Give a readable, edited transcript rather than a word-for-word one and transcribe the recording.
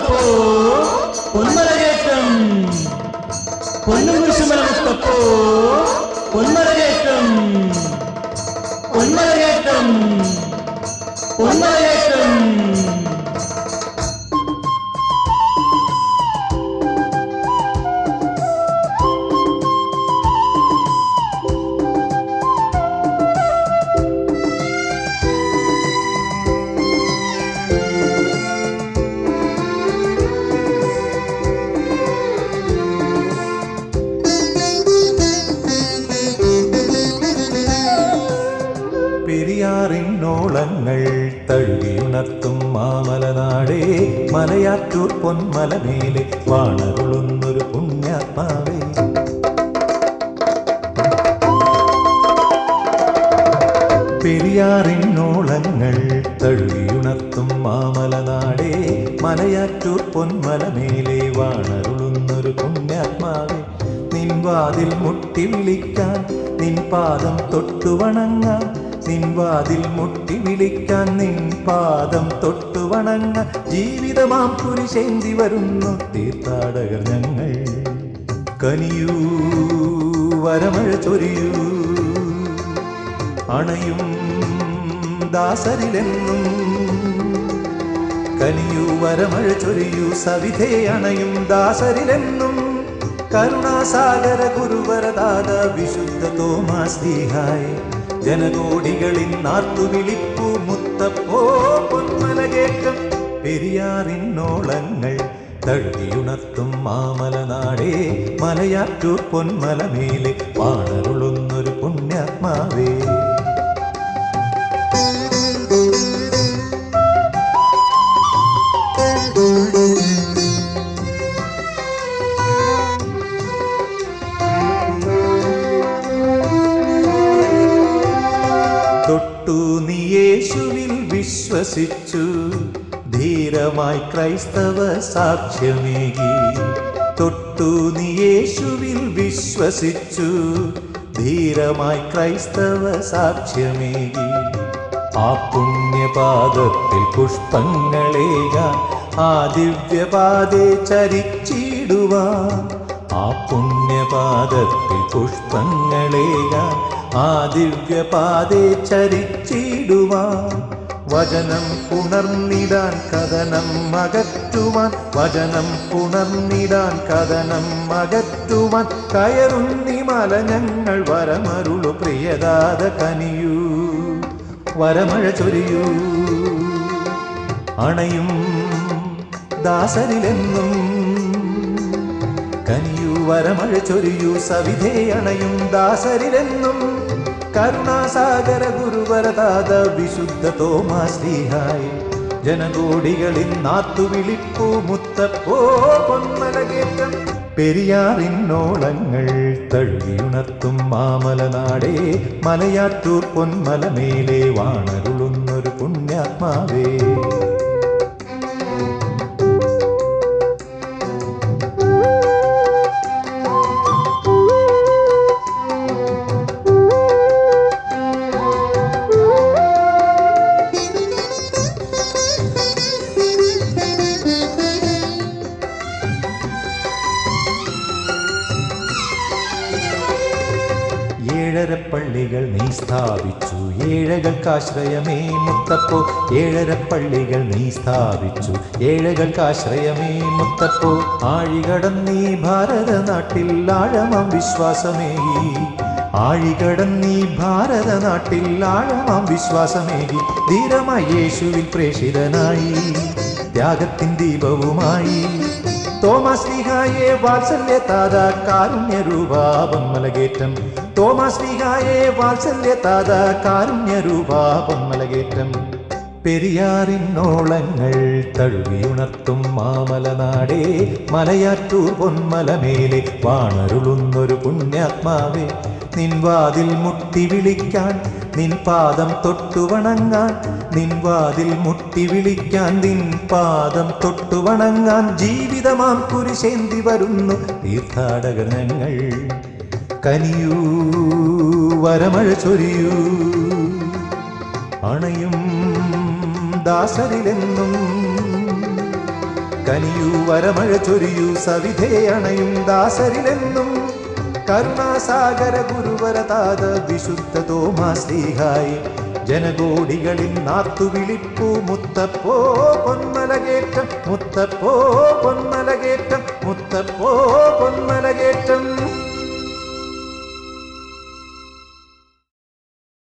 മുത്തപ്പോ പൊന്മലകേറ്റം, പൊന്നും കുരിശുമല മുത്തപ്പോ പൊന്മലകേറ്റം, പൊന്മലകേറ്റം, പൊന്മലകേറ്റം. പെരിയാറിന്നോളങ്ങൾ തഴുകിയുണർത്തും മാമലനാടേ, മലയാറ്റൂർ പൊന്മലമേലെ വാണരുളുന്നൊരു പുണ്യാത്മാവേ. പെരിയാറിന്നോളങ്ങൾ തഴുകിയുണർത്തും മാമലനാടേ, മലയാറ്റൂർ പൊന്മലമേലെ വാണരുളുന്നൊരു പുണ്യാത്മാവേ. നിൻ വാതിൽ മുട്ടി വിളിക്കാൻ, നിൻ പാദം തൊട്ടു വണങ്ങാൻ, നിൻ വാതിൽ മുട്ടി വിളിക്കാൻ, നിൻ പാദം തൊട്ടു വണങ്ങാൻ, ജീവിതമാം കുരിശേന്തി വരുന്നു തീർത്ഥാടകർ ഞങ്ങൾ. കനിയൂ വരമഴ ചൊരിയൂ, അണയും ദാസരിലെന്നും. കനിയൂ വരമഴ ചൊരിയൂ, സവിധേ അണയും ദാസരിലെന്നും. കരുണാസാഗര ഗുരുവരദാത വിശുദ്ധ തോമാശ്ലീഹായേ, ജനകോടികളിൽ നാർത്തുവിളിപ്പൂ മുത്തപ്പോ പൊന്മലകേറ്റം. പെരിയാറിന്നോളങ്ങൾ തഴുകിയുണർത്തും മാമലനാടേ, മലയാറ്റൂർ പൊന്മലമേലെ വാണരുളുന്നൊരു പുണ്യാത്മാവേ. തൊട്ടു നീ യേശുവിൽ വിശ്വസിച്ചു, ധീരമായി ക്രൈസ്തവ സാക്ഷ്യമേകി. തൊട്ടു നീ യേശുവിൽ വിശ്വസിച്ചു, ധീരമായി ക്രൈസ്തവ സാക്ഷ്യമേകി. ആ പുണ്യപാദത്തിൽ പുഷ്പങ്ങളേകാൻ, ആ ദിവ്യപാദേ ചരിച്ചിടുവാൻ. ആ പുണ്യപാദത്തിൽ പുഷ്പങ്ങളേകാൻ, ആ ദിവ്യപാദേ ചരിച്ചിടുവാൻ. വചനം പുണർന്നിടാൻ കഥനം അകറ്റുവാൻ, വചനം പുണർന്നിടാൻ കഥനം അകറ്റുവാൻ. കയറുന്നി മല ഞങ്ങൾ വരമരുളു പ്രിയദാത, കനിയൂ വരമഴ ചൊരിയൂ, അണയും ദാസരിലെന്നും. കനിയൂ വരമഴ ചൊരിയൂ, സവിധേ അണയും ദാസരിലെന്നും. കരുണാസാഗര ഗുരുവരദാത വിശുദ്ധ തോമാശ്ലീഹായേ, ജനകോടികളിൽ നാത്തുവിളിപ്പൂ മുത്തപ്പോ പൊന്മലകേറ്റം. പെരിയാറിന്നോളങ്ങൾ തഴുകിയുണർത്തും മാമലനാടേ, മലയാറ്റൂർ പൊന്മലമേലെ വാണരുളുന്നൊരു പുണ്യാത്മാവേ. ഏഴരപ്പള്ളികൾ നീ സ്ഥാപിച്ചു, ഏഴകൾക്കാശ്രയമേ മുത്തപ്പോ. ഏഴരപ്പള്ളികൾ നീ സ്ഥാപിച്ചു, ഏഴകൾക്കാശ്രയമേ മുത്തപ്പോ. ആഴികടന്നീ ഭാരതനാട്ടിൽ ആഴമാം വിശ്വാസമേകി, ആഴികടന്നീ ഭാരതനാട്ടിൽ ആഴമാം വിശ്വാസമേകി. ധീരമായി യേശുവിൽ പ്രേഷിതനായി, ത്യാഗത്തിൻ ദീപവുമായി. തോമാശ്ലീഹായേ വാത്സല്യതാത കാരുണ്യരൂപാ പൊന്മലകേറ്റം. തോമാശ്ലീഹായേ വാത്സല്യതാത കാരുണ്യരൂപാ പൊന്മലകേറ്റം. പെരിയാറിന്നോളങ്ങൾ തഴുകിയുണർത്തും മാമലനാടേ, മലയാറ്റൂർ പൊന്മലമേലെ വാണരുളുന്നൊരു പുണ്യാത്മാവേ. നിൻ വാതിൽ മുട്ടി വിളിക്കാൻ, നിൻ പാദം തൊട്ടു വണങ്ങാൻ, നിൻ വാതിൽ മുട്ടി വിളിക്കാൻ, നിൻ പാദം തൊട്ടു വണങ്ങാൻ. ജീവിതമാം കുരിശേന്തി വരുന്നു തീർത്ഥാടകർ ഞങ്ങൾ. കനിയൂ വരമഴ ചൊരിയൂ, അണയും ദാസരിലെന്നും. കനിയൂ വരമഴ ചൊരിയൂ സവിധേ അണയും ദാസരിലെന്നും കരുണാസാഗര ഗുരുവര താത വിശുദ്ധ തോമാശ്ലീഹായി ജനകോടികളിൽ നാത്തുവിളിപ്പൂ മുത്തപ്പോ പൊന്മലകേറ്റം മുത്തപ്പോ പൊന്മലകേറ്റം മുത്തപ്പോ പൊന്മലകേറ്റം